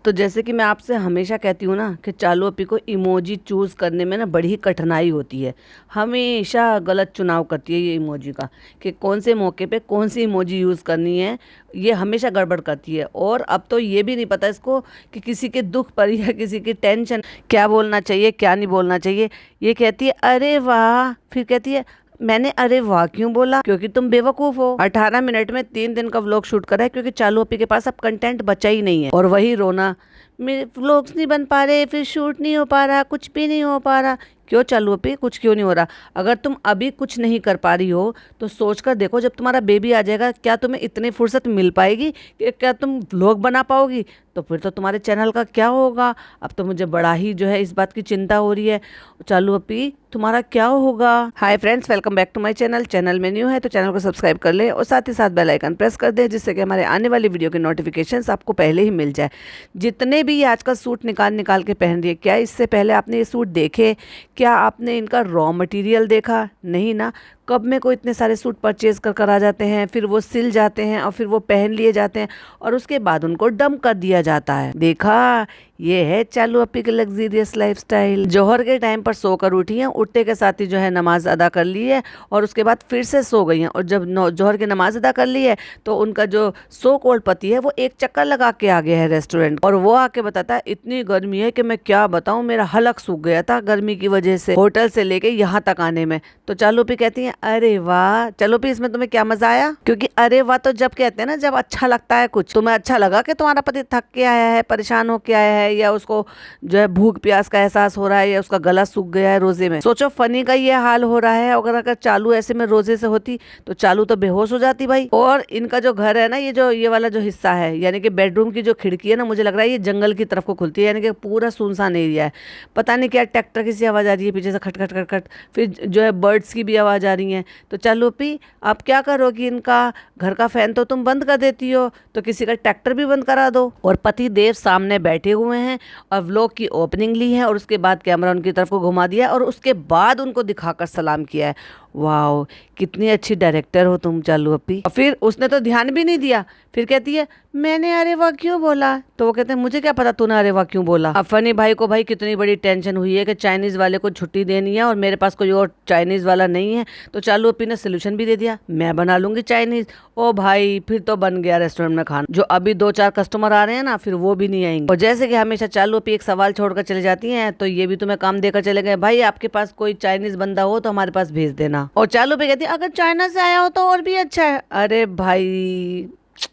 तो जैसे कि मैं आपसे हमेशा कहती हूँ ना कि चालू अपी को इमोजी चूज़ करने में ना बड़ी ही कठिनाई होती है। हमेशा गलत चुनाव करती है ये इमोजी का, कि कौन से मौके पे कौन सी इमोजी यूज़ करनी है। ये हमेशा गड़बड़ करती है। और अब तो ये भी नहीं पता इसको कि किसी के दुख पर या किसी की टेंशन क्या बोलना चाहिए क्या नहीं बोलना चाहिए। ये कहती है अरे वाह, फिर कहती है मैंने अरे वाह क्यों बोला, क्योंकि तुम बेवकूफ हो। 18 मिनट में 3 दिन का व्लॉग शूट करा है, क्योंकि चालू अपी के पास अब कंटेंट बचा ही नहीं है। और वही रोना, मेरे व्लॉग्स नहीं बन पा रहे, फिर शूट नहीं हो पा रहा, कुछ भी नहीं हो पा रहा। क्यों चालू अपी, कुछ क्यों नहीं हो रहा? अगर तुम अभी कुछ नहीं कर पा रही हो तो सोच कर देखो, जब तुम्हारा बेबी आ जाएगा क्या तुम्हें इतनी फुर्सत मिल पाएगी कि क्या तुम व्लॉग बना पाओगी? तो फिर तो तुम्हारे चैनल का क्या होगा? अब तो मुझे बड़ा ही जो है इस बात की चिंता हो रही है। चालू अपी तुम्हारा क्या होगा? Hi friends, welcome back to my channel. Channel में न्यू है तो चैनल को सब्सक्राइब कर ले और साथ ही साथ बेल आइकन प्रेस कर दे, जिससे कि हमारे आने वाली वीडियो के नोटिफिकेशंस आपको पहले ही मिल जाए। जितने भी ये आजकल सूट निकाल निकाल के पहन रही है, क्या इससे पहले आपने ये सूट देखे? क्या आपने इनका रॉ मटेरियल देखा? नहीं ना। कब में को इतने सारे सूट परचेज कर कर आ जाते हैं, फिर वो सिल जाते हैं और फिर वो पहन लिए जाते हैं और उसके बाद उनको डंप कर दिया जाता है। देखा, ये है चालू अपी की लग्जरियस लाइफस्टाइल। जोहर के टाइम पर सोकर उठी हैं, उठते के साथ ही जो है नमाज अदा कर ली है और उसके बाद फिर से सो गई हैं। और जब जोहर की नमाज अदा कर ली है तो उनका जो सो कोल्ड पति है वो एक चक्कर लगा के आ गया है रेस्टोरेंट, और वो आके बताता है इतनी गर्मी है कि मैं क्या बताऊं, मेरा हलक सूख गया था गर्मी की वजह से होटल से लेके यहाँ तक आने में। तो चालू अपी कहती है अरे वाह। चलो भी इसमें तुम्हें क्या मजा आया? क्योंकि अरे वाह तो जब कहते हैं ना, जब अच्छा लगता है कुछ, तुम्हें अच्छा लगा कि तुम्हारा पति थक के आया है, परेशान होके आया है, या उसको जो है भूख प्यास का एहसास हो रहा है, या उसका गला सूख गया है रोजे में। सोचो फनी का ये हाल हो रहा है। अगर चालू ऐसे में रोजे से होती तो चालू तो बेहोश हो जाती भाई। और इनका जो घर है ना, ये वाला जो हिस्सा है, यानी कि बेडरूम की जो खिड़की है ना, मुझे लग रहा है ये जंगल की तरफ को खुलती है, यानी कि पूरा सुनसान एरिया है। पता नहीं क्या ट्रैक्टर की सी आवाज आ रही है पीछे से, खट खट खट खट। फिर जो है बर्ड्स की भी आवाज आ रही है। तो चालू अपी आप क्या करोगी? इनका घर का फैन तो तुम बंद कर देती हो, तो किसी का ट्रैक्टर भी बंद करा दो। और पति देव सामने बैठे हुए हैं और व्लॉग की ओपनिंग ली है और उसके बाद कैमरा उनकी तरफ को घुमा दिया और उसके बाद उनको दिखाकर सलाम किया है। वाह, कितनी अच्छी डायरेक्टर हो तुम चालू अपी। और फिर उसने तो ध्यान भी नहीं दिया, फिर कहती है मैंने अरे वाह क्यों बोला? तो वो कहते हैं मुझे क्या पता तूने अरे वाह क्यों बोला। अब फनी भाई को भाई कितनी बड़ी टेंशन हुई है कि चाइनीज वाले को छुट्टी देनी है और मेरे पास कोई और चाइनीज वाला नहीं है। तो चालू अपी ने सोल्यूशन भी दे दिया, मैं बना लूंगी चाइनीज। ओ भाई, फिर तो बन गया रेस्टोरेंट में खाना। जो अभी 2-4 कस्टमर आ रहे हैं ना, फिर वो भी नहीं आएंगे। और जैसे कि हमेशा चालू अपी एक सवाल छोड़कर चले जाती हैं, तो ये भी तुम्हें काम देकर चले गए, भाई आपके पास कोई चाइनीज बंदा हो तो हमारे पास भेज देना। और चालू पे कहती है अगर चाइना से आया हो तो और भी अच्छा है। अरे भाई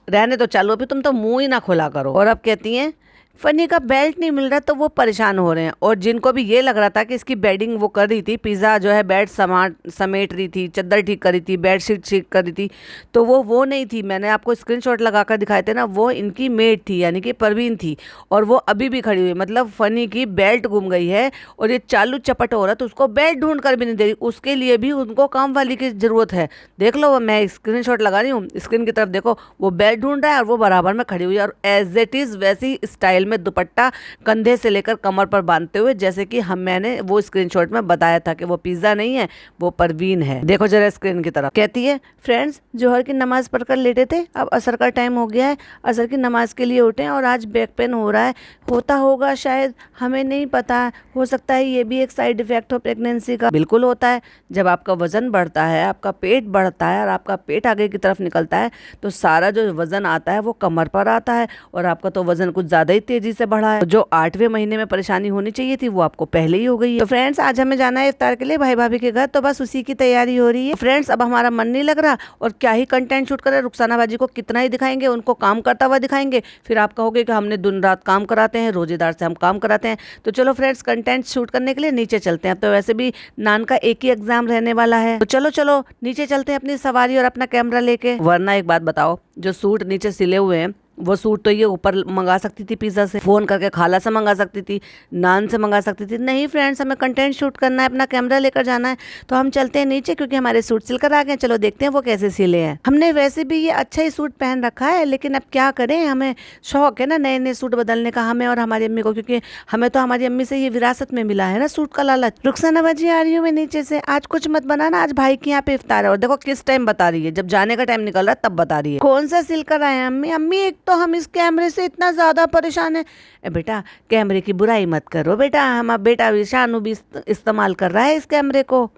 रहने तो चालू अभी, तुम तो मुंह ही ना खोला करो। और अब कहती हैं फनी का बेल्ट नहीं मिल रहा तो वो परेशान हो रहे हैं। और जिनको भी ये लग रहा था कि इसकी बेडिंग वो कर रही थी, पिज़्ज़ा जो है बेड समेट रही थी, चद्दर ठीक कर रही थी, बेडशीट ठीक कर रही थी, तो वो नहीं थी। मैंने आपको स्क्रीनशॉट लगाकर दिखाए थे ना, वो इनकी मेड थी, यानी कि परवीन थी। और वो अभी भी खड़ी हुई, मतलब फनी की बेल्ट गुम गई है और ये चालू चपट हो रहा तो उसको बेल्ट ढूंढ कर भी नहीं दे रही। उसके लिए भी उनको काम वाली की जरूरत है। देख लो, मैं स्क्रीनशॉट लगा रही हूँ, स्क्रीन की तरफ देखो, वो बेल्ट ढूंढ रहा है और वो बराबर में खड़ी हुई है और एज इट इज वैसी स्टाइल में दुपट्टा कंधे से लेकर कमर पर बांधते हुए, जैसे कि मैंने वो स्क्रीनशॉट में बताया था कि वो पिज्जा नहीं है, वो परवीन है। देखो जरा स्क्रीन की तरफ। कहती है फ्रेंड्स जोहर की नमाज पढ़कर लेटे थे, अब असर का टाइम हो गया है, असर की नमाज के लिए उठे और आज बैक पेन हो रहा है, होता होगा शायद, हमें नहीं पता, हो सकता है ये भी एक साइड इफेक्ट हो प्रेगनेंसी का। बिल्कुल होता है, जब आपका वजन बढ़ता है, आपका पेट बढ़ता है और आपका पेट आगे की तरफ निकलता है तो सारा जो वजन आता है वो कमर पर आता है। और आपका तो वजन कुछ ज्यादा ही तेजी से बढ़ा है। जो 8वें महीने में परेशानी होनी चाहिए थी वो आपको पहले ही हो गई है। तो फ्रेंड्स आज हमें जाना है इफ्तार के लिए भाई भाभी के घर, तो बस उसी की तैयारी हो रही है। फ्रेंड्स अब हमारा मन नहीं लग रहा और क्या ही कंटेंट शूट करें, रुखसाना बाजी को कितना ही दिखाएंगे, उनको काम करता हुआ दिखाएंगे, फिर आप कहोगे कि हमने दिन रात काम कराते हैं, रोजेदार से हम काम कराते हैं। तो चलो फ्रेंड्स कंटेंट शूट करने के लिए नीचे चलते हैं। तो वैसे भी नान का एक ही एग्जाम रहने वाला है, तो चलो चलो नीचे चलते हैं अपनी सवारी और अपना कैमरा लेके। वरना एक बात बताओ, जो सूट नीचे सिले हुए हैं वो सूट तो ये ऊपर मंगा सकती थी, पिज्जा से फोन करके खाला से मंगा सकती थी, नान से मंगा सकती थी। नहीं फ्रेंड्स, हमें कंटेंट शूट करना है, अपना कैमरा लेकर जाना है, तो हम चलते हैं नीचे, क्योंकि हमारे सूट सिलकर आ गए। चलो देखते हैं वो कैसे सिले हैं। हमने वैसे भी ये अच्छा ही सूट पहन रखा है, लेकिन अब क्या करें, हमें शौक है ना नए नए सूट बदलने का, हमें और हमारी अम्मी को, क्योंकि हमें तो हमारी अम्मी से ये विरासत में मिला है ना सूट का लालच। रुखसाना बाजी आ रही हूँ मैं नीचे से, आज कुछ मत बनाना, आज भाई के यहाँ पे इफ्तार है। और देखो किस टाइम बता रही है, जब जाने का टाइम निकल रहा है तब बता रही है। कौन सा सिलकर आए अम्मी? अम्मी एक तो हम इस कैमरे से इतना ज्यादा परेशान है। बेटा कैमरे की बुराई मत करो बेटा, हमारा बेटा भी शानू भी इस्तेमाल कर रहा है इस कैमरे को।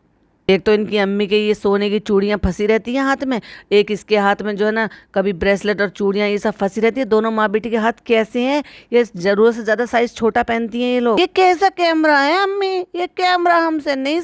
एक तो इनकी अम्मी के ये सोने की चूड़ियां फंसी रहती हैं हाथ में, एक इसके हाथ में जो है ना कभी ब्रेसलेट और चूड़ियां ये सब फंसी रहती है। दोनों माँ बेटी के हाथ कैसे हैं, ये जरूरत से ज्यादा साइज छोटा पहनती हैं ये लोग। ये कैसा कैमरा है अम्मी, ये कैमरा हमसे नहीं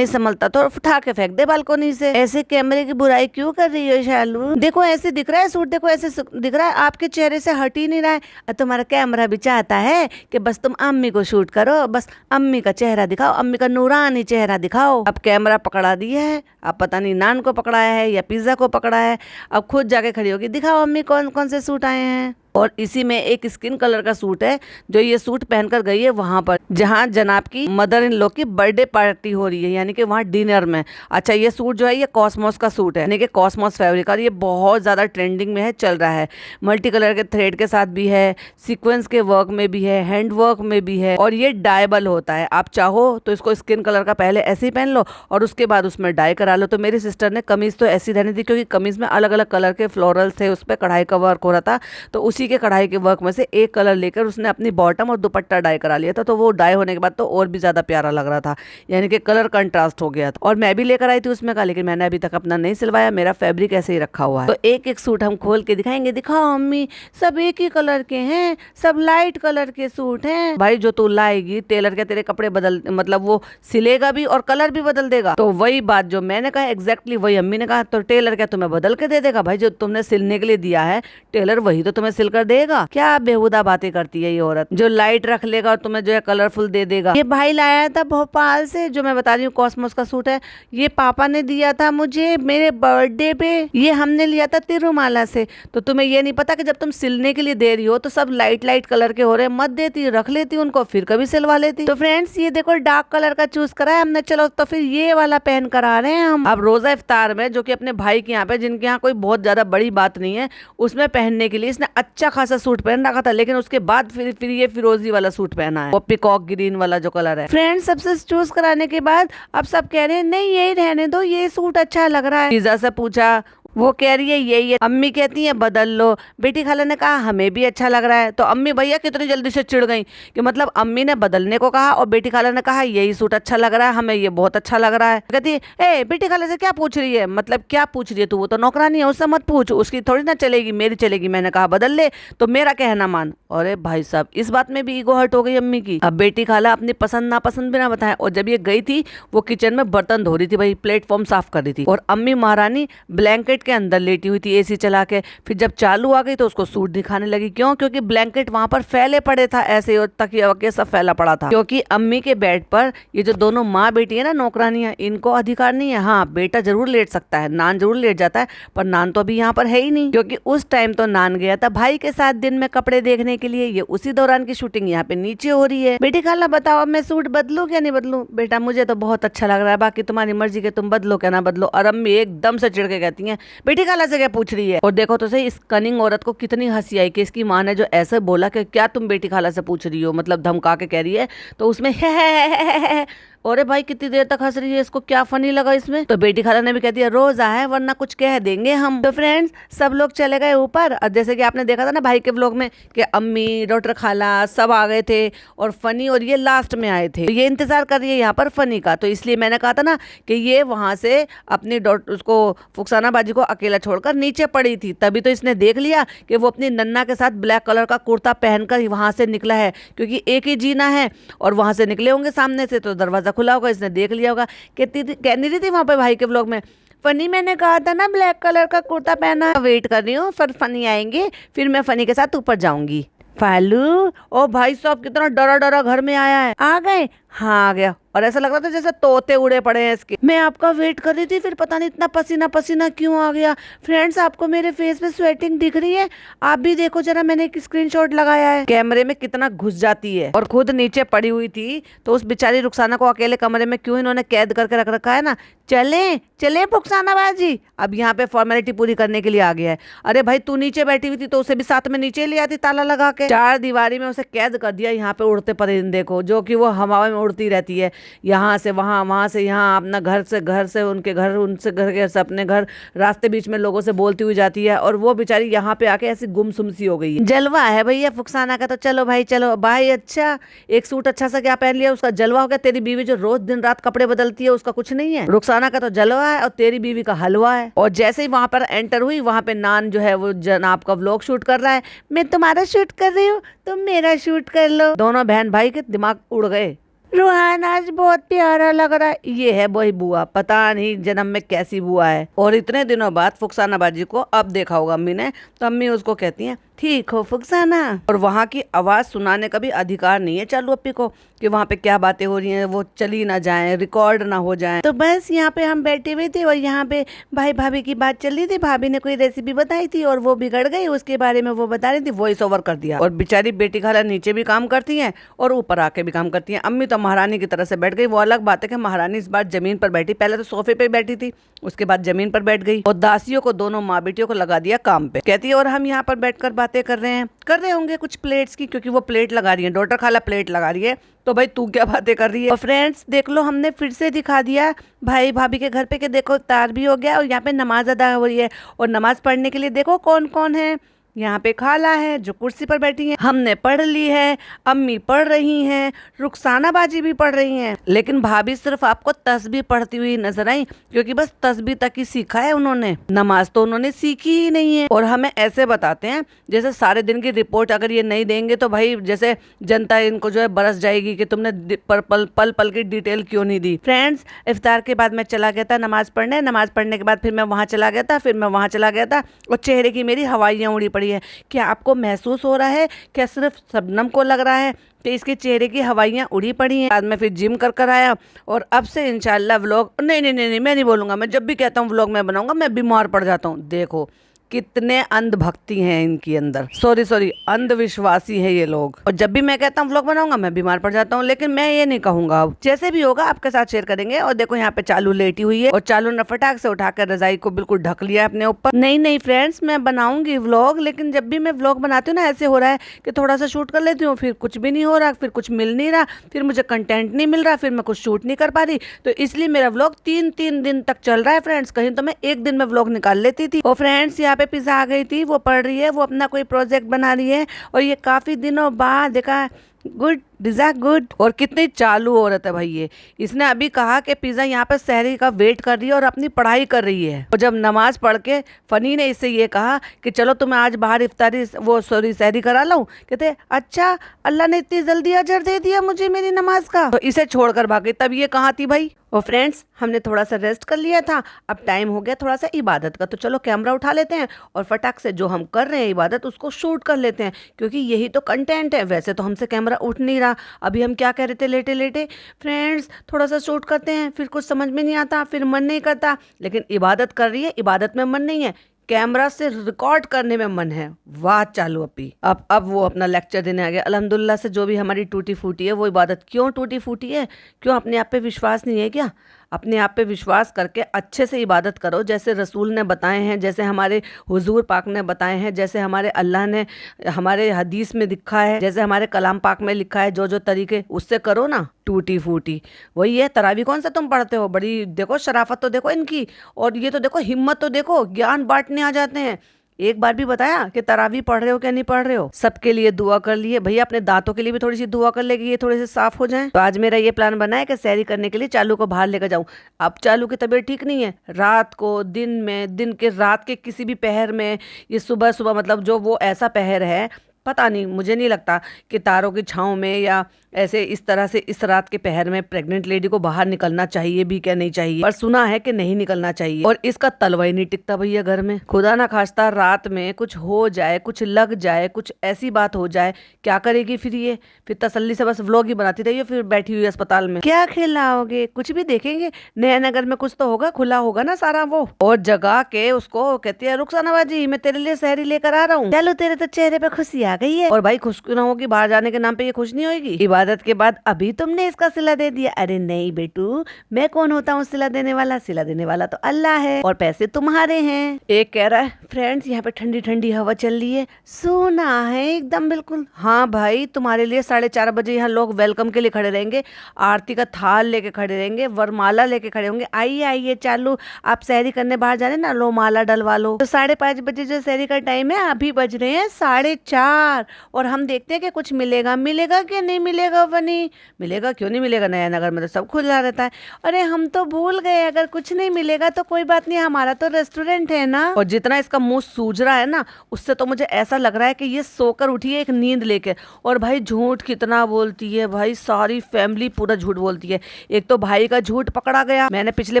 संभलता तो उठा के फेंक दे बालकोनी से। ऐसे कैमरे की बुराई क्यों कर रही हो शालू? देखो ऐसे दिख रहा है सूट, देखो ऐसे दिख रहा है, आपके चेहरे से हट ही नहीं रहा है। और तुम्हारा कैमरा भी चाहता है कि बस तुम अम्मी को शूट करो, बस अम्मी का चेहरा दिखाओ, अम्मी का नूरानी चेहरा दिखाओ। अब कैमरा पकड़ा दिया है, अब पता नहीं नान को पकड़ाया है या पिज्जा को पकड़ा है। अब खुद जाके खड़ी होगी, दिखाओ अम्मी कौन कौन से सूट आए हैं। और इसी में एक स्किन कलर का सूट है जो ये सूट पहनकर गई है वहां पर जहां जनाब की मदर इन लॉ की बर्थडे पार्टी हो रही है, यानी कि वहां डिनर में। अच्छा ये सूट जो है ये कॉस्मोस का सूट है, यानी कि कॉस्मोस फैब्रिक, और ये बहुत ज्यादा ट्रेंडिंग में है, चल रहा है। मल्टी कलर के थ्रेड के साथ भी है, सीक्वेंस के वर्क में भी है, हैंड वर्क में भी है, और ये डायबल होता है। आप चाहो तो इसको स्किन कलर का पहले ऐसे ही पहन लो और उसके बाद उसमें डाई करा लो। तो मेरी सिस्टर ने कमीज तो ऐसी रहने दी, क्योंकि कमीज में अलग अलग कलर के फ्लोरल्स थे, उस पर कढ़ाई का वर्क हो रहा था, तो उसी के कढ़ाई के वर्क में से एक कलर लेकर उसने अपनी बॉटम और दुपट्टा डाई करा लिया था। तो वो डाई होने के बाद तो और भी ज्यादा प्यारा लग रहा था, यानी कि कलर कंट्रास्ट हो गया था। और मैं भी लेकर आई थी उसमें का, लेकिन मैंने अभी तक अपना नहीं सिलवाया, मेरा फैब्रिक ऐसे ही रखा हुआ है। तो एक एक सूट हम खोल के दिखाएंगे। दिखाओ अम्मी, सब एक ही कलर के हैं, सब लाइट कलर के सूट हैं। भाई जो तू लाएगी टेलर क्या तेरे कपड़े बदल, मतलब वो सिलेगा भी और कलर भी बदल देगा। तो वही बात जो मैंने कहा एग्जैक्टली वही अम्मी ने कहा। तो टेलर क्या तुम्हें बदल के दे देगा? भाई जो तुमने सिलने के लिए दिया है टेलर वही तो तुम्हें सिल कर देगा। क्या बेहुदा बातें करती है ये औरत, जो लाइट रख लेगा और तुम्हें जो है कलरफुल दे देगा। ये भाई लाया था भोपाल से, जो मैं बता रही हूँ कॉस्मोस का सूट है, ये पापा ने दिया था मुझे मेरे बर्थडे पे, ये हमने लिया था तिरुमाला से। तो तुम्हें ये नहीं पता कि जब तुम सिलने के लिए दे रही हो तो सब लाइट लाइट कलर के हो रहे, मत देती, रख लेती उनको, फिर कभी सिलवा लेती। तो फ्रेंड्स ये देखो डार्क कलर का चूज करा है हमने, चलो तो फिर ये वाला पहन कर आ रहे हैं हम। अब रोजा इफ्तार में, जो कि अपने भाई के यहाँ पे, जिनके यहाँ कोई बहुत ज्यादा बड़ी बात नहीं है, उसमें पहनने के लिए इसने अच्छा खासा सूट पहन रखा था, लेकिन उसके बाद फिर ये फिरोजी वाला सूट पहना है, वो पिकॉक ग्रीन वाला जो कलर है। फ्रेंड्स सबसे चूज कराने के बाद अब सब कह रहे हैं नहीं यही रहने दो, ये सूट अच्छा लग रहा है। पिज़्ज़ा से पूछा, वो कह रही है यही, अम्मी कहती है बदल लो। बेटी खाला ने कहा हमें भी अच्छा लग रहा है। तो अम्मी भैया कितनी जल्दी से चिढ़ गई कि मतलब अम्मी ने बदलने को कहा और बेटी खाला ने कहा यही सूट अच्छा लग रहा है, हमें ये बहुत अच्छा लग रहा है। कहती है ए बेटी खाला से क्या पूछ रही है, मतलब क्या पूछ रही है तू, वो तो नौकरानी है, उससे मत पूछ, उसकी थोड़ी ना चलेगी, मेरी चलेगी। मैंने कहा बदल ले तो मेरा कहना मान। अरे भाई साहब इस बात में भी ईगो हर्ट हो गई अम्मी की। अब बेटी खाला अपनी पसंद नापसंद भी ना बताए, और जब ये गई थी वो किचन में बर्तन धो रही थी, भाई प्लेटफॉर्म साफ कर रही थी, और अम्मी महारानी ब्लैंकेट के अंदर लेटी हुई थी एसी चला के। फिर जब चालू आ गई तो उसको सूट दिखाने लगी, क्यों? क्योंकि ब्लैंकेट वहां पर फैले पड़े था ऐसे, और तकिया वकिया सब फैला पड़ा था। क्योंकि अम्मी के बेड पर ये जो दोनों माँ बेटी है ना नौकरानियां, इनको अधिकार नहीं है। हाँ बेटा जरूर लेट सकता है, नान जरूर लेट जाता है, पर नान तो अभी यहाँ पर है ही नहीं, क्योंकि उस टाइम तो नान गया था भाई के साथ दिन में कपड़े देखने के लिए। ये उसी दौरान की शूटिंग यहाँ पे नीचे हो रही है। बेटी खाला बताओ अब मैं सूट बदलूं क्या नहीं बदलूं? बेटा मुझे तो बहुत अच्छा लग रहा है, बाकी तुम्हारी मर्जी के, तुम बदलो क्या ना बदलो। और अम्मी एकदम से चिढ़ के कहती है बेटी खाला से क्या पूछ रही है। और देखो तो सही इस कनिंग औरत को कितनी हंसी आई कि इसकी माँ ने जो ऐसे बोला कि क्या तुम बेटी खाला से पूछ रही हो, मतलब धमका के कह रही है। तो उसमें है अरे भाई कितनी देर तक हंस रही है, इसको क्या फनी लगा इसमें। तो बेटी खाला ने भी कह दिया रोजा है वरना कुछ कह देंगे हम। तो फ्रेंड्स सब लोग चले गए ऊपर, और जैसे कि आपने देखा था ना भाई के व्लॉग में कि अम्मी डॉक्टर खाला सब आ गए थे और फनी और ये लास्ट में आए थे। तो ये इंतजार कर रही है यहाँ पर फनी का, तो इसलिए मैंने कहा था ना कि ये वहां से अपनी उसको फुकसाना बाजी को अकेला छोड़कर नीचे पड़ी थी, तभी तो इसने देख लिया कि वो अपनी नन्ना के साथ ब्लैक कलर का कुर्ता पहनकर वहां से निकला है, क्योंकि एक ही जीना है और वहां से निकले होंगे सामने से, तो दरवाजा खुला होगा, इसने देख लिया होगा। कह नहीं रही थी वहां पे भाई के व्लॉग में, फनी मैंने कहा था ना ब्लैक कलर का कुर्ता पहना, वेट कर रही हूँ फिर फनी आएंगे, फिर मैं फनी के साथ ऊपर जाऊंगी। फालू ओ भाई साहब कितना डरा डरा घर में आया है। आ गए? हाँ आ गया, और ऐसा लग रहा था जैसे तोते उड़े पड़े हैं इसके। मैं आपका वेट कर रही थी, फिर पता नहीं इतना पसीना पसीना क्यों आ गया। फ्रेंड्स आपको मेरे फेस पे स्वेटिंग दिख रही है? आप भी देखो जरा, मैंने एक स्क्रीनशॉट लगाया है। कैमरे में कितना घुस जाती है, और खुद नीचे पड़ी हुई थी, तो उस बेचारी रुखसाना को अकेले कमरे में क्यों इन्होंने कैद करके रख रखा है ना, चले चले फुकसाना बाजी, अब यहाँ पे फॉर्मेलिटी पूरी करने के लिए आ गया है। अरे भाई तू नीचे बैठी हुई थी तो उसे भी साथ में नीचे ले आती ताला लगा के। चार दीवारी में उसे कैद कर दिया यहाँ पे उड़ते परिंदे को, जो कि वो हवा में उड़ती रहती है, यहाँ से वहां, वहां से यहाँ, अपना घर से उनके घर, उनसे घर के से अपने घर, रास्ते बीच में लोगों से बोलती हुई जाती है, और वो बेचारी यहाँ पे आके ऐसी गुमसुम सी हो गई है। जलवा है भैया फुकसाना का तो। चलो भाई चलो भाई। अच्छा एक सूट अच्छा सा क्या पहन लिया, उसका जलवा हो गया। तेरी बीवी जो रोज दिन रात कपड़े बदलती है उसका कुछ नहीं है। रुखसाना का तो जलवा है और तेरी बीवी का हलवा है। और जैसे ही वहां पर एंटर हुई, वहां पे नान जो है वो जनाब का व्लॉग शूट कर रहा है। मैं तुम्हारा शूट कर रही हूँ, तुम मेरा शूट कर लो। दोनों बहन भाई के दिमाग उड़ गए। रूहान आज बहुत प्यारा लग रहा है। ये है वही बुआ, पता नहीं जन्म में कैसी बुआ है। और इतने दिनों बाद फुकसाना बाजी को अब देखा होगा अम्मी ने, तो अम्मी उसको कहती हैं ठीक हो फुकसाना। और वहाँ की आवाज सुनाने का भी अधिकार नहीं है चालू अप्पी को, कि वहाँ पे क्या बातें हो रही हैं वो चली ना जाए, रिकॉर्ड ना हो जाए। तो बस यहाँ पे हम बैठे हुए थे और यहाँ पे भाई भाभी की बात चल रही थी। भाभी ने कोई रेसिपी बताई थी और वो बिगड़ गई, उसके बारे में वो बता रही थी, वॉइस ओवर कर दिया। और बेचारी बेटी खाला नीचे भी काम करती है और ऊपर आके भी काम करती है। अम्मी तो महारानी की तरह से बैठ गई। वो अलग बात है कि महारानी इस बार जमीन पर बैठी, पहले तो सोफे पे बैठी थी, उसके बाद जमीन पर बैठ गई। और दासियों को, दोनों माँ बेटियों को लगा दिया काम पे। कहती है और हम यहाँ पर बैठकर बातें कर रहे होंगे कुछ प्लेट्स की, क्योंकि वो प्लेट लगा रही है, डॉटर खाला प्लेट लगा रही है। तो भाई तू क्या बातें कर रही है। और फ्रेंड्स देख लो, हमने फिर से दिखा दिया भाई भाभी के घर पे कि देखो इफ्तार भी हो गया और यहाँ पे नमाज अदा हो रही है। और नमाज पढ़ने के लिए देखो कौन कौन है। यहाँ पे खाला है जो कुर्सी पर बैठी है, हमने पढ़ ली है, अम्मी पढ़ रही हैं, रुखसाना बाजी भी पढ़ रही हैं। लेकिन भाभी सिर्फ आपको तस्बीह पढ़ती हुई नजर आई, क्योंकि बस तस्बीह तक ही सीखा है उन्होंने, नमाज तो उन्होंने सीखी ही नहीं है। और हमें ऐसे बताते हैं जैसे सारे दिन की रिपोर्ट अगर ये नहीं देंगे तो भाई जैसे जनता इनको जो है बरस जाएगी कि तुमने पल पल की डिटेल क्यों नहीं दी। फ्रेंड्स इफ्तार के बाद मैं चला गया था नमाज पढ़ने, नमाज पढ़ने के बाद फिर मैं वहाँ चला गया था, फिर मैं वहाँ चला गया था और चेहरे की मेरी हवाइयाँ उड़ी पड़ी है। क्या आपको महसूस हो रहा है, क्या सिर्फ शबनम को लग रहा है कि इसके चेहरे की हवाइयाँ उड़ी पड़ी हैं। आज मैं फिर जिम कर आया और अब से इंशाल्लाह व्लॉग नहीं मैं नहीं बोलूँगा। मैं जब भी कहता हूँ व्लॉग मैं बनाऊंगा, मैं बीमार पड़ जाता हूँ। देखो कितने अंधभक्ति हैं इनके अंदर, सॉरी अंधविश्वासी है ये लोग। और जब भी मैं कहता हूँ व्लॉग बनाऊंगा मैं बीमार पड़ जाता हूँ। लेकिन मैं ये नहीं कहूंगा, अब जैसे भी होगा आपके साथ शेयर करेंगे। और देखो यहाँ पे चालू लेटी हुई है और चालू ने फटाक से उठाकर रजाई को बिल्कुल ढक लिया अपने ऊपर। नहीं फ्रेंड्स मैं बनाऊंगी व्लॉग, लेकिन जब भी मैं व्लॉग बनाती हूँ ना ऐसे हो रहा है कि थोड़ा सा शूट कर लेती हूँ, फिर कुछ भी नहीं हो रहा, फिर कुछ मिल नहीं रहा, फिर मुझे कंटेंट नहीं मिल रहा, फिर मैं कुछ शूट नहीं कर पा रही। तो इसलिए मेरा व्लॉग 3 दिन तक चल रहा है फ्रेंड्स। कहीं तो मैं एक दिन में व्लॉग निकाल लेती थी। और फ्रेंड्स यहाँ पे पिज़्ज़ा आ गई थी, वो पढ़ रही है, वो अपना कोई प्रोजेक्ट बना रही है। और ये काफी दिनों बाद देखा, गुड पिज़्ज़ा गुड। और कितनी चालू औरत है भाई ये। इसने अभी कहा कि पिज़्ज़ा यहाँ पे सहरी का वेट कर रही है और अपनी पढ़ाई कर रही है। और जब नमाज पढ़ के फनी ने इससे ये कहा कि चलो तुम्हें आज बाहर इफ्तारी सहरी करा लाऊं, कहते अच्छा अल्लाह ने इतनी जल्दी अजर दे दिया मुझे मेरी नमाज का। तो इसे छोड़कर भागे। तब ये कहाँ थी भाई। और फ्रेंड्स हमने थोड़ा सा रेस्ट कर लिया था, अब टाइम हो गया थोड़ा सा इबादत का। तो चलो कैमरा उठा लेते हैं और फटाक से जो हम कर रहे हैं इबादत उसको शूट कर लेते हैं, क्योंकि यही तो कंटेंट है। वैसे तो हमसे कैमरा उठ नहीं रहा। अभी हम क्या कह रहे थे, लेटे लेटे फ्रेंड्स थोड़ा सा शूट करते हैं, फिर कुछ समझ में नहीं आता, फिर मन नहीं करता। लेकिन इबादत कर रही है, इबादत में मन नहीं है, कैमरा से रिकॉर्ड करने में मन है। वाह चालू अपी। अब वो अपना लेक्चर देने आ गया। अल्हम्दुलिल्लाह से जो भी हमारी टूटी फूटी है वो इबादत क्यों टूटी फूटी है, क्यों अपने आप पे विश्वास नहीं है क्या। अपने आप पे विश्वास करके अच्छे से इबादत करो, जैसे रसूल ने बताए हैं, जैसे हमारे हुजूर पाक ने बताए हैं, जैसे हमारे अल्लाह ने हमारे हदीस में लिखा है, जैसे हमारे कलाम पाक में लिखा है। जो तरीके उससे करो ना। टूटी फूटी वही है। तरावी कौन सा तुम पढ़ते हो, बड़ी देखो शराफत तो देखो इनकी, और ये तो देखो हिम्मत तो देखो, ज्ञान बांटने आ जाते हैं। एक बार भी बताया कि तरावी पढ़ रहे हो क्या नहीं पढ़ रहे हो। सबके लिए दुआ कर लिए भैया, अपने दांतों के लिए भी थोड़ी सी दुआ कर लेगी, ये थोड़े से साफ हो जाएं। तो आज मेरा ये प्लान बना है कि सैरी करने के लिए चालू को बाहर लेकर जाऊं। अब चालू की तबीयत ठीक नहीं है, रात को दिन में, दिन के रात के किसी भी पहर में, ये सुबह मतलब जो वो ऐसा पहर है, पता नहीं, मुझे नहीं लगता कि तारों की छांव में या ऐसे इस तरह से इस रात के पहर में प्रेग्नेंट लेडी को बाहर निकलना चाहिए भी क्या नहीं चाहिए। पर सुना है कि नहीं निकलना चाहिए। और इसका तलवा ही नहीं टिकता भैया घर में। खुदा ना खास्ता रात में कुछ हो जाए, कुछ लग जाए, कुछ ऐसी बात हो जाए, क्या करेगी फिर ये। फिर तसल्ली से बस व्लॉग ही बनाती रही, फिर बैठी हुई अस्पताल में। क्या खिलाओगे, कुछ भी देखेंगे। नया नगर में कुछ तो होगा, खुला होगा ना सारा वो। और जगा के उसको कहती है रुखसाना बाजी मैं तेरे लिए सहरी लेकर आ रहा हूँ। चलो तेरे तो चेहरे पे खुशी आ आ गई है। और भाई खुश क्यों ना होगी, बाहर जाने के नाम पे ये खुश नहीं होगी। इबादत के बाद अभी तुमने इसका सिला दे दिया। अरे नहीं बेटू, मैं कौन होता हूँ सिला देने वाला? सिला देने वाला तो अल्लाह है और पैसे तुम्हारे हैं। एक कह रहा है फ्रेंड्स यहाँ पे ठंडी ठंडी हवा चल रही है, सोना है एकदम बिल्कुल। हाँ भाई, तुम्हारे लिए 4:30 बजे यहाँ लोग वेलकम के लिए खड़े रहेंगे, आरती का थाल लेके खड़े रहेंगे, वरमाला लेके खड़े होंगे। आइए आइए चालू, आप सहरी करने बाहर जा रहे ना, लो माला डलवा लो। तो 5:30 बजे जो सहरी का टाइम है, अभी बज रहे हैं 4:30 और हम देखते हैं कि कुछ मिलेगा। मिलेगा कि नहीं मिलेगा बनी? मिलेगा क्यों नहीं मिलेगा, नया नगर में तो सब खुला रहता है। अरे हम तो भूल गए, अगर कुछ नहीं मिलेगा तो कोई बात नहीं, हमारा तो रेस्टोरेंट है ना। और जितना इसका मुंह सूज रहा है ना, उससे तो मुझे ऐसा लग रहा है कि ये सोकर उठी है एक नींद लेके। और भाई झूठ कितना बोलती है भाई, सारी फैमिली पूरा झूठ बोलती है। एक तो भाई का झूठ पकड़ा गया, मैंने पिछले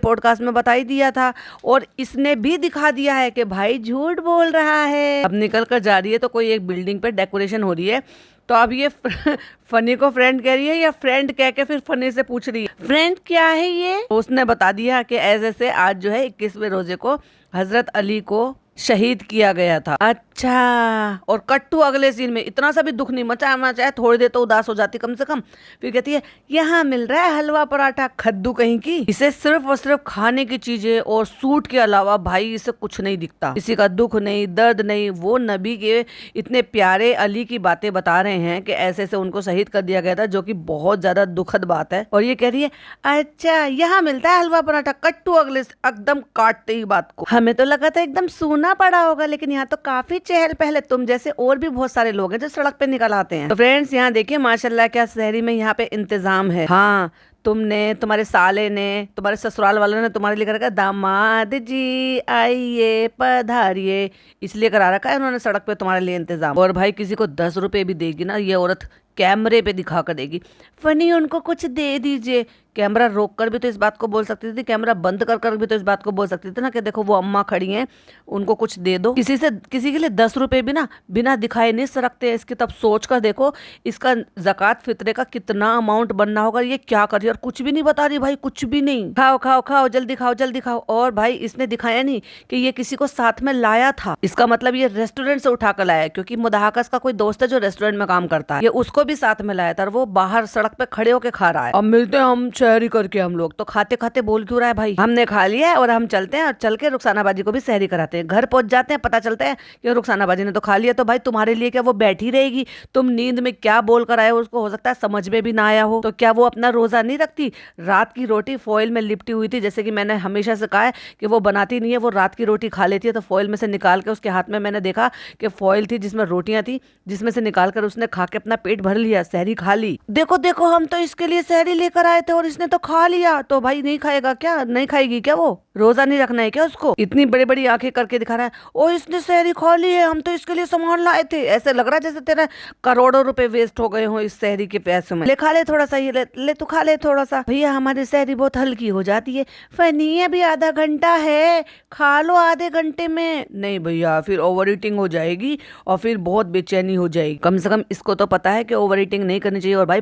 पॉडकास्ट में बता ही दिया था, और इसने भी दिखा दिया है कि भाई झूठ बोल रहा है। अब निकल कर जा रही है तो कोई एक बिल्डिंग पे डेकोरेशन हो रही है, तो अब ये फनी को फ्रेंड कह रही है या फ्रेंड कह के फिर फनी से पूछ रही है फ्रेंड क्या है ये। उसने बता दिया कि ऐसे से आज जो है 21वें रोजे को हजरत अली को शहीद किया गया था। अच्छा, और कट्टू अगले सीन में इतना सा भी दुख नहीं मचाना चाहे, थोड़ी देर तो उदास हो जाती कम से कम। फिर कहती है यहाँ मिल रहा है हलवा पराठा, खद्दू कहीं की। इसे सिर्फ और सिर्फ खाने की चीजें और सूट के अलावा भाई इसे कुछ नहीं दिखता, किसी का दुख नहीं, दर्द नहीं। वो नबी के इतने प्यारे अली की बातें बता रहे हैं कि ऐसे से उनको शहीद कर दिया गया था, जो कि बहुत ज्यादा दुखद बात है। और ये कह रही है अच्छा यहाँ मिलता है हलवा पराठा। कट्टू अगले एकदम काटते ही बात को, हमें तो लगा था एकदम सूना पड़ा होगा, लेकिन यहाँ तो काफी चहल पहले, तुम जैसे और भी बहुत सारे लोग हैं जो सड़क पे निकल आते हैं। तो फ्रेंड्स यहाँ देखिए माशाल्लाह क्या शहरी में यहाँ पे इंतजाम है। हाँ, तुमने, तुम्हारे साले ने, तुम्हारे ससुराल वालों ने तुम्हारे लिए कर रखा दामाद जी आइए पधारिए, इसलिए करा रखा है उन्होंने सड़क पे तुम्हारे लिए इंतजाम। और भाई किसी को 10 रुपए भी देगी ना ये औरत, कैमरे पे दिखा कर देगी, फनी उनको कुछ दे दीजिए। कैमरा रोक कर भी तो इस बात को बोल सकती थी, कैमरा बंद कर कर भी तो इस बात को बोल सकती थी ना कि देखो वो अम्मा खड़ी हैं, उनको कुछ दे दो। किसी के लिए 10 रुपए भी ना बिना दिखाए नहीं सरकते इसकी। तब सोच कर देखो इसका ज़कात फितरे का कितना अमाउंट बनना होगा। ये क्या कर रही है, और कुछ भी नहीं बता रही भाई, कुछ भी नहीं। खाओ खाओ खाओ, जल्दी खाओ जल्दी खाओ। और भाई इसने दिखाया नहीं कि ये किसी को साथ में लाया था, इसका मतलब ये रेस्टोरेंट से उठा कर लाया, क्योंकि मुदाहकस का कोई दोस्त है जो रेस्टोरेंट में काम करता है, ये उसको भी साथ में लाया था और वो बाहर सड़क पे खड़े होके खा रहा है। अब मिलते हैं हम सहरी करके। हम लोग तो खाते खाते बोल क्यों रहा है भाई, हमने खा लिया है और हम चलते हैं, और चल के रुखसाना बाजी को भी सहरी कराते हैं। घर पहुंच जाते हैं, पता चलता है कि रुखसाना बाजी ने तो खा लिया। तो भाई तुम्हारे लिए क्या वो बैठी रहेगी? तुम नींद में क्या बोल कर आए हो उसको हो सकता है समझ में भी ना आया हो। तो क्या वो अपना रोजा नहीं रखती? रात की रोटी फॉइल में लिपटी हुई थी, जैसे कि मैंने हमेशा से कहा है कि वो बनाती नहीं है, वो रात की रोटी खा लेती है। तो फॉइल में से निकाल के उसके हाथ में मैंने देखा कि फॉइल थी जिसमें रोटियां थी, जिसमें से निकाल कर उसने खा के अपना पेट भर लिया, सहरी खा ली। देखो देखो हम तो इसके लिए सहरी लेकर आए थे और इसने तो खा लिया। तो भाई नहीं खाएगा क्या, नहीं खाएगी क्या? वो रोजा नहीं रखना है क्या उसको? इतनी बड़ी बड़ी आंखें करके दिखा रहा है ओ इसने सहरी खा ली है, हम तो इसके लिए सामान लाए थे। ऐसे लग रहा है जैसे तेरा करोड़ों रुपए वेस्ट हो गए हो इस सहरी के पैसों में। ले खा ले थोड़ा सा, ये ले तू खा ले थोड़ा सा। भैया हमारी सहरी बहुत हल्की हो जाती है। फनी अभी आधा घंटा है, खा लो आधे घंटे में। नहीं भैया फिर ओवर ईटिंग हो जाएगी और फिर बहुत बेचैनी हो जाएगी। कम से कम इसको तो पता है कि ओवर ईटिंग नहीं करनी चाहिए। और भाई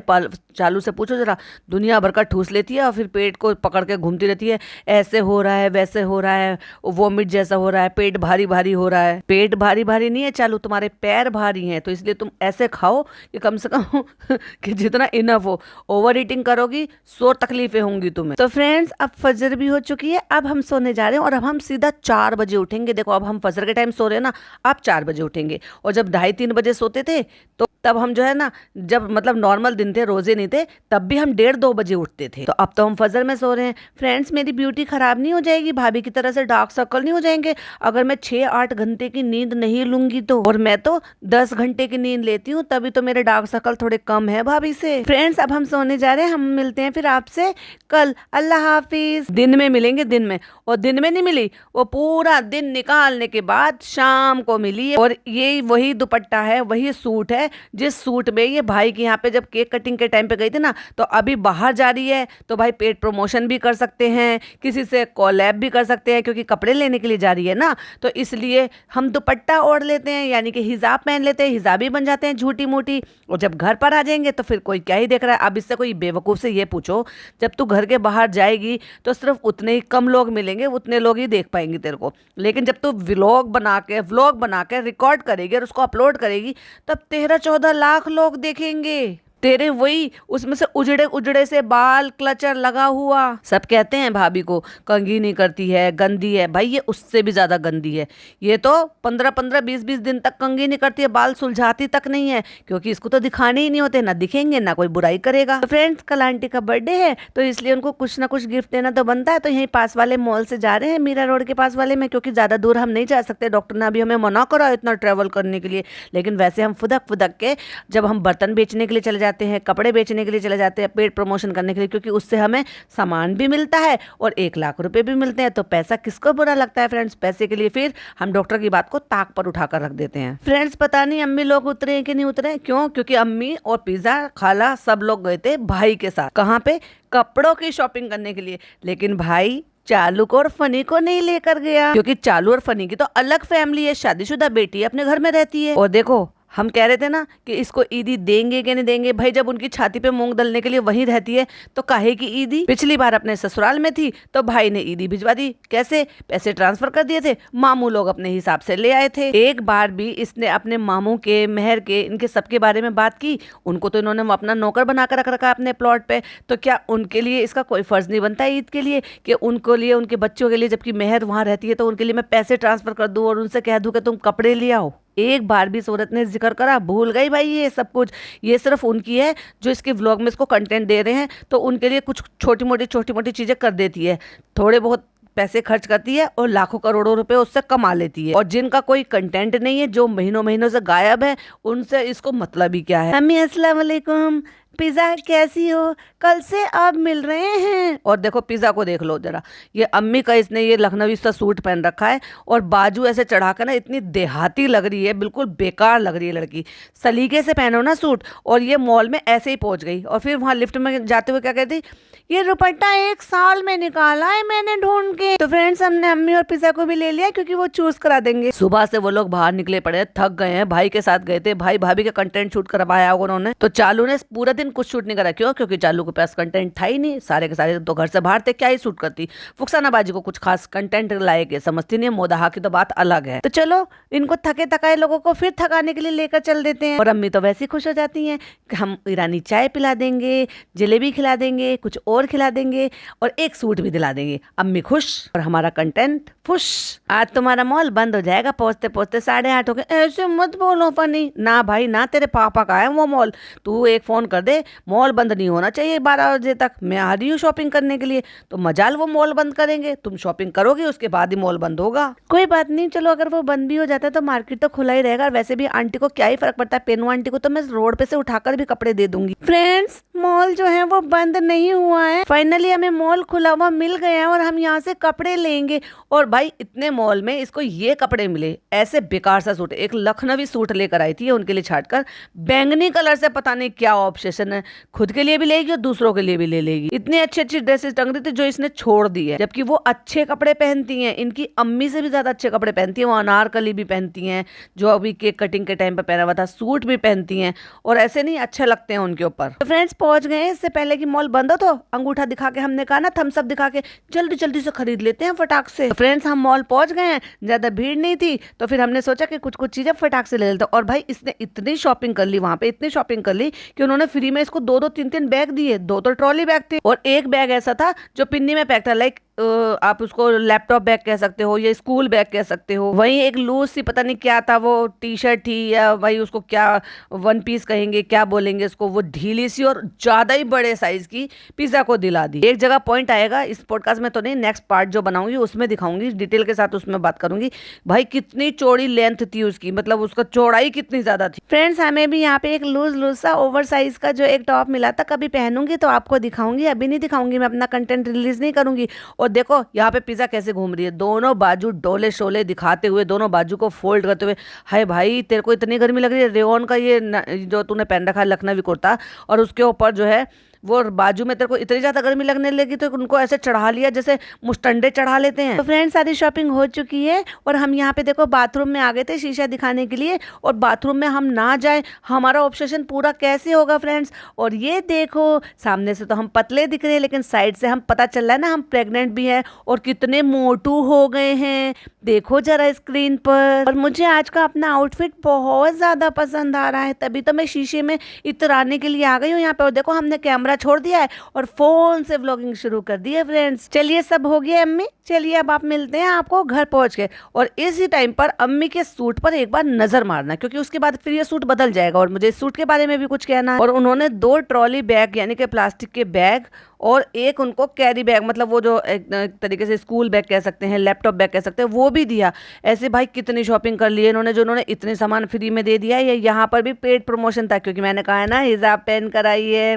चालू से पूछो जरा, दुनिया भर का ठूस लेती है और फिर पेट को पकड़ के घूमती रहती है, ऐसे हो रहा है वैसे हो रहा है, वोमिट जैसा हो रहा है, पेट भारी भारी हो रहा है। पेट भारी भारी नहीं है चालू, तुम्हारे पैर भारी हैं, तो इसलिए तुम ऐसे खाओ कि कम से कम कि जितना इनफ हो। ओवर ईटिंग करोगी 100 तकलीफें होंगी तुम्हें। तो फ्रेंड्स अब फजर भी हो चुकी है, अब हम सोने जा रहे हैं और अब हम सीधा 4 बजे उठेंगे। देखो अब हम फजर के टाइम सो रहे हैं ना, अब 4 बजे उठेंगे। और जब 2:30-3 बजे सोते थे तो तब हम जो है ना, जब मतलब नॉर्मल दिन थे, रोजे नहीं थे, तब भी हम 1:30-2 बजे उठते थे। तो अब तो हम फजर में सो रहे हैं। फ्रेंड्स मेरी ब्यूटी खराब नहीं हो जाएगी, भाभी की तरह से डार्क सर्कल नहीं हो जाएंगे अगर मैं 6-8 घंटे की नींद नहीं लूंगी तो? और मैं तो 10 घंटे की नींद लेती हूँ, तभी तो मेरे डार्क सर्कल थोड़े कम है भाभी से। फ्रेंड्स अब हम सोने जा रहे हैं, हम मिलते हैं फिर आपसे कल। अल्लाह हाफिज। दिन में मिलेंगे, दिन में। और दिन में नहीं मिली, वो पूरा दिन निकालने के बाद शाम को मिली। और ये वही दुपट्टा है, वही सूट है जिस सूट में ये भाई के यहाँ पे जब केक कटिंग के टाइम पे गई थी ना, तो अभी बाहर जा रही है तो भाई पेड प्रमोशन भी कर सकते हैं, किसी से कोलैब भी कर सकते हैं, क्योंकि कपड़े लेने के लिए जा रही है ना। तो इसलिए हम दुपट्टा ओढ़ लेते हैं, यानी कि हिजाब पहन लेते हैं, हिजाबी बन जाते हैं झूठी मूठी, और जब घर पर आ जाएंगे तो फिर कोई क्या ही देख रहा है। अब इससे कोई बेवकूफ़ से ये पूछो, जब तू घर के बाहर जाएगी तो सिर्फ उतने ही कम लोग मिलेंगे, उतने लोग ही देख पाएंगे तेरे को। लेकिन जब तू व्लॉग बना के रिकॉर्ड करेगी और उसको अपलोड करेगी, तब 13-14 लाख लोग देखेंगे तेरे वही उसमें से उजड़े उजड़े से बाल, क्लचर लगा हुआ। सब कहते हैं भाभी को कंघी नहीं करती है, गंदी है। भाई ये उससे भी ज्यादा गंदी है। ये तो 15-15, 20-20 दिन तक कंघी नहीं करती है, बाल सुलझाती तक नहीं है, क्योंकि इसको तो दिखाने ही नहीं होते, ना दिखेंगे ना कोई बुराई करेगा। तो फ्रेंड्स, कल आंटी का बर्थडे है तो इसलिए उनको कुछ ना कुछ गिफ्ट देना तो बनता है। तो यहीं पास वाले मॉल से जा रहे हैं, मीरा रोड के पास वाले में, क्योंकि ज्यादा दूर हम नहीं जा सकते। डॉक्टर ने अभी हमें मना करा इतना ट्रेवल करने के लिए। लेकिन वैसे हम फुदक फुदक के जब हम बर्तन बेचने के लिए चले जाते हैं, कपड़े बेचने के लिए चले जाते हैं, पेड प्रमोशन करने के लिए, क्योंकि उससे हमें सामान भी मिलता है और 1 लाख रुपए भी मिलते हैं। तो पैसा किसको बुरा लगता है फ्रेंड्स। पैसे के लिए फिर हम डॉक्टर की बात को ताक पर उठाकर रख देते हैं। फ्रेंड्स, पता नहीं अम्मी लोग उतरे कि नहीं उतरे। क्यों? क्योंकि अम्मी और पिज्जा खाला सब लोग गए थे भाई के साथ। कहाँ पे? कपड़ों की शॉपिंग करने के लिए। लेकिन भाई चालू को और फनी को नहीं लेकर गया, क्योंकि चालू और फनी की तो अलग फैमिली है, शादीशुदा बेटी है, अपने घर में रहती है। और देखो, हम कह रहे थे ना कि इसको ईदी देंगे कि नहीं देंगे। भाई जब उनकी छाती पे मूंग दलने के लिए वहीं रहती है तो काहे की ईदी। पिछली बार अपने ससुराल में थी तो भाई ने ईदी भिजवा दी। कैसे? पैसे ट्रांसफर कर दिए थे, मामू लोग अपने हिसाब से ले आए थे। एक बार भी इसने अपने मामू के, मेहर के, इनके सबके बारे में बात की? उनको तो इन्होंने अपना नौकर बनाकर रख रखा अपने प्लॉट पे। तो क्या उनके लिए इसका कोई फर्ज नहीं बनता ईद के लिए कि उनको लिए, उनके बच्चों के लिए, जबकि मेहर वहां रहती है, तो उनके लिए मैं पैसे ट्रांसफर कर दूं और उनसे कह दूं कि तुम कपड़े ले आओ। एक बार भी सूरत ने जिक्र करा? भूल गई भाई ये सब कुछ। ये सिर्फ उनकी है जो इसके व्लॉग में इसको कंटेंट दे रहे हैं, तो उनके लिए कुछ छोटी मोटी चीजें कर देती है, थोड़े बहुत पैसे खर्च करती है और लाखों करोड़ों रुपए उससे कमा लेती है। और जिनका कोई कंटेंट नहीं है, जो महीनों महीनों से गायब है, उनसे इसको मतलब ही क्या है। अम्मी अस्सलाम वालेकुम, पिज़्ज़ा कैसी हो, कल से आप मिल रहे हैं। और देखो पिज़्ज़ा को देख लो जरा, ये अम्मी का इसने ये लखनवी सा सूट पहन रखा है और बाजू ऐसे चढ़ा कर ना इतनी देहाती लग रही है, बिल्कुल बेकार लग रही है लड़की। सलीके से पहनो ना सूट। और ये मॉल में ऐसे ही पहुंच गई और फिर वहां लिफ्ट में जाते हुए क्या कहती, ये दुपट्टा 1 साल में निकाला है मैंने ढूंढ के। तो फ्रेंड्स, हमने अम्मी और पिज़्ज़ा को भी ले लिया क्योंकि वो चूज करा देंगे। सुबह से वो लोग बाहर निकले पड़े, थक गए हैं, भाई के साथ गए थे, भाई भाभी का कंटेंट शूट करवाया होगा उन्होंने। तो चालू ने पूरा दिन कुछ शूट नहीं करा। क्यों? क्योंकि चालू के पास कंटेंट था ही नहीं, सारे के सारे तो घर से बाहर थे, क्या ही शूट करती। फुकसाना बाजी को कुछ खास कंटेंट लाए के समझती नहीं है, मोदाहा की तो बात अलग है। तो चलो इनको थके थकाए लोगों को फिर थकाने के लिए लेकर चल देते हैं। और अम्मी तो वैसे ही खुश हो जाती हैं कि हम ईरानी चाय पिला देंगे, जलेबी खिला देंगे, कुछ और खिला देंगे और एक सूट भी दिला देंगे। अम्मी खुश और हमारा कंटेंट खुश। आज तुम्हारा मॉल बंद हो जाएगा पहुंचते पहुंचते 8:30 हो गए। ऐसे मत बोलो फनी। ना भाई ना, तेरे पापा का है वो मॉल। तू एक फोन कर दे, मॉल बंद नहीं होना चाहिए 12 बजे तक, मैं आ रही हूँ शॉपिंग करने के लिए। तो मजाल वो मॉल बंद करेंगे, तुम शॉपिंग करोगे उसके बाद ही मॉल बंद होगा। कोई बात नहीं, चलो अगर वो बंद भी हो जाता है तो मार्केट तो खुला ही रहेगा। वैसे भी आंटी को क्या ही फर्क पड़ता है, पेनू आंटी को तो मैं रोड पे से उठाकर भी कपड़े दे दूंगी। फ्रेंड्स, मॉल जो है वो बंद नहीं हुआ है, फाइनली हमें मॉल खुला हुआ मिल गया है और हम यहाँ से कपड़े लेंगे। और भाई इतने मॉल में इसको ये कपड़े मिले, ऐसे बेकार सा सूट। एक लखनवी सूट लेकर आई थी उनके लिए छाट कर, बैंगनी कलर से, पता नहीं क्या ऑब्सेशन है, खुद के लिए भी लेगी और दूसरों के लिए भी ले लेगी। इतनी अच्छी अच्छी ड्रेसेस टंग रही थी जो इसने छोड़ दी है, जबकि वो अच्छे कपड़े पहनती हैं, इनकी अम्मी से भी ज्यादा अच्छे कपड़े पहनती हैं। वो अनारकली भी पहनती हैं, जो अभी केक कटिंग के टाइम पे पहना हुआ था, सूट भी पहनती हैं और ऐसे नहीं अच्छे लगते हैं उनके ऊपर। तो फ्रेंड्स, पहुंच गए। इससे पहले कि मॉल बंद हो तो अंगूठा दिखा के हमने कहा ना, थम्स अप दिखा के जल्दी जल्दी से खरीद लेते हैं फटाक से। तो फ्रेंड्स, हम मॉल पहुंच गए हैं, ज्यादा भीड़ नहीं थी, तो फिर हमने सोचा कि कुछ कुछ चीजें फटाक से ले लेते। और भाई इसने इतनी शॉपिंग कर ली वहां पे, इतनी शॉपिंग कर ली कि उन्होंने फ्री में इसको 2-2 3-3 बैग दिए। 2 तो ट्रॉली बैग थे और एक बैग ऐसा था जो पिन्नी में पैक था, लाइक आप उसको लैपटॉप बैग कह सकते हो या स्कूल बैग कह सकते हो। वहीं एक लूज सी, पता नहीं क्या था वो, टी शर्ट थी या भाई उसको क्या वन पीस कहेंगे, क्या बोलेंगे उसको, वो ढीली सी और ज्यादा ही बड़े साइज की पिज्जा को दिला दी। एक जगह पॉइंट आएगा इस पॉडकास्ट में तो नहीं, नेक्स्ट पार्ट जो बनाऊंगी उसमें दिखाऊंगी डिटेल के साथ, उसमें बात करूंगी भाई कितनी चौड़ी लेंथ थी उसकी, मतलब उसका चौड़ाई कितनी ज्यादा थी। फ्रेंड्स, हमें भी यहाँ पे एक लूज सा ओवर साइज का जो एक टॉप मिला था, कभी पहनूंगी तो आपको दिखाऊंगी, अभी नहीं दिखाऊंगी, मैं अपना कंटेंट रिलीज नहीं करूंगी। और देखो यहाँ पे पिज़्ज़ा कैसे घूम रही है, दोनों बाजू डोले शोले दिखाते हुए, दोनों बाजू को फोल्ड करते हुए। हाय भाई, तेरे को इतनी गर्मी लग रही है, रेयॉन का ये जो तूने पहन रखा है लखनवी कुर्ता, और उसके ऊपर जो है वो बाजू में तेरे को इतनी ज्यादा गर्मी लगने लगी तो उनको ऐसे चढ़ा लिया जैसे मुस्टंडे चढ़ा लेते हैं। तो फ्रेंड्स, सारी शॉपिंग हो चुकी है और हम यहाँ पे देखो बाथरूम में आ गए थे शीशा दिखाने के लिए, और बाथरूम में हम ना जाए हमारा ऑब्सेशन पूरा कैसे होगा फ्रेंड्स। और ये देखो, सामने से तो हम पतले दिख रहे हैं, लेकिन साइड से हम पता चल रहा है ना हम प्रेग्नेंट भी हैं और कितने मोटू हो गए हैं, देखो जरा स्क्रीन पर। और मुझे आज का अपना आउटफिट बहुत ज्यादा पसंद आ रहा है, तभी तो मैं शीशे में इतराने के लिए आ गई हूँ यहाँ पे। और देखो हमने कैमरा छोड़ दिया है और फोन से व्लॉगिंग शुरू कर दी है फ्रेंड्स। चलिए सब हो गया अम्मी, चलिए अब आप मिलते हैं आपको घर पहुंच के। और इसी टाइम पर अम्मी के सूट पर एक बार नजर मारना, क्योंकि उसके बाद फिर ये सूट बदल जाएगा और मुझे इस सूट के बारे में भी कुछ कहना है। और उन्होंने 2 ट्रॉली बैग यानी कि प्लास्टिक के बैग और एक उनको कैरी बैग, मतलब वो जो एक तरीके से स्कूल बैग कह सकते हैं, लैपटॉप बैग कह सकते हैं, वो भी दिया। ऐसे भाई कितनी शॉपिंग कर ली है इन्होंने, जो उन्होंने इतने सामान फ्री में दे दिया है। ये यहाँ पर भी पेड प्रमोशन था, क्योंकि मैंने कहा है ना हिजाब पहन कर आई है।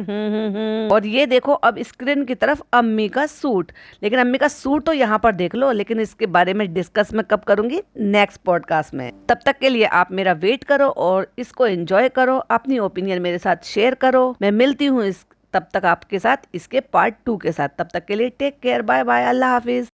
और ये देखो अब स्क्रीन की तरफ अम्मी का सूट, लेकिन अम्मी का सूट तो यहाँ पर देख लो, लेकिन इसके बारे में डिस्कस मैं कब करूंगी, नेक्स्ट पॉडकास्ट में। तब तक के लिए आप मेरा वेट करो और इसको एंजॉय करो, अपनी ओपिनियन मेरे साथ शेयर करो। मैं मिलती हूँ तब तक आपके साथ इसके पार्ट 2 के साथ। तब तक के लिए टेक केयर, बाय बाय, अल्लाह हाफिज।